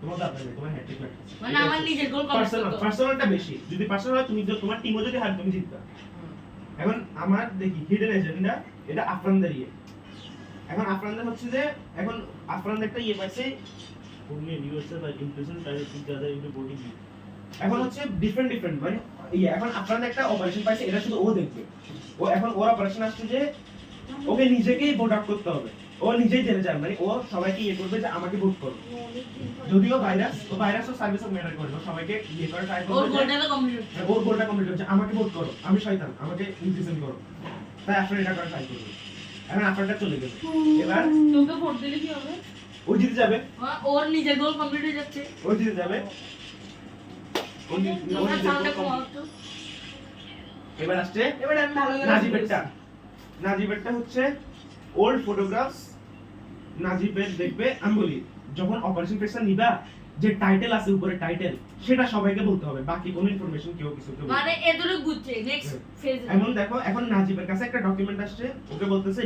তোমার দরকার নেই, তোমার হ্যাটট্রিক লাগবে। মানে আমার নিজের গোল পার্সোনালটা বেশি। যদি পার্সোনাল হয় তুমি তোমার টিমও যদি হার তুমি জিতবা। এখন আমার দেখি হিডেন এজেন্ডা এটা আফরানদের ইয়ে। এখন আফরানদের হচ্ছে যে এখন আফরানদের একটা ইয়ে পাইছে only yourself are impression try to put the other into body view. এখন হচ্ছে ডিফারেন্ট মানে ইয়ে এখন আফরানদের একটা অপারেশন পাইছে এটা শুধু ও দেখবে। ও এখন ওর অপারেশন আসছে যে ওকে নিজেকেই ভোট আউট করতে হবে। ও নিজেই জেনে যায় মানে ও সবাইকে ইয়ে করবে যে আমাকে ভোট করো। যদিও ভাইরাস ও সার্ভিস অফ ম্যাটার করে সবাইকে ইয়ে করে ট্রাই করবে। ওর গোলটা কমপ্লিট হচ্ছে আমাকে ভোট করো, আমি শয়তান, আমাকে ইমপ্রেশন করো। তাই আফরান এটা করে ট্রাই করবে। এখন আফরানটা চলে গেল। এবার তোকে ভোট দিলে কি হবে? ও জিতে যাবে। ওর নিজের গোল কমপ্লিট হয়ে যাচ্ছে। ও জিতে যাবে। এবার আসছে এবার আমি ভালো করে নাজিবেরটা হচ্ছে ওল্ড ফটোগ্রাফস। নাজিবের দেখবে আমি বলি যখন অপারেশন ফেসটা নিবা যে টাইটেল আছে উপরে টাইটেল সেটা সবাইকে বলতে হবে, বাকি কোনো ইনফরমেশন কেউ কিছু মানে এদুরু গুচ্ছে নেক্সট ফেজ। এমন দেখো এখন নাজিবের কাছে একটা ডকুমেন্ট আসছে, ওকে বলতেছে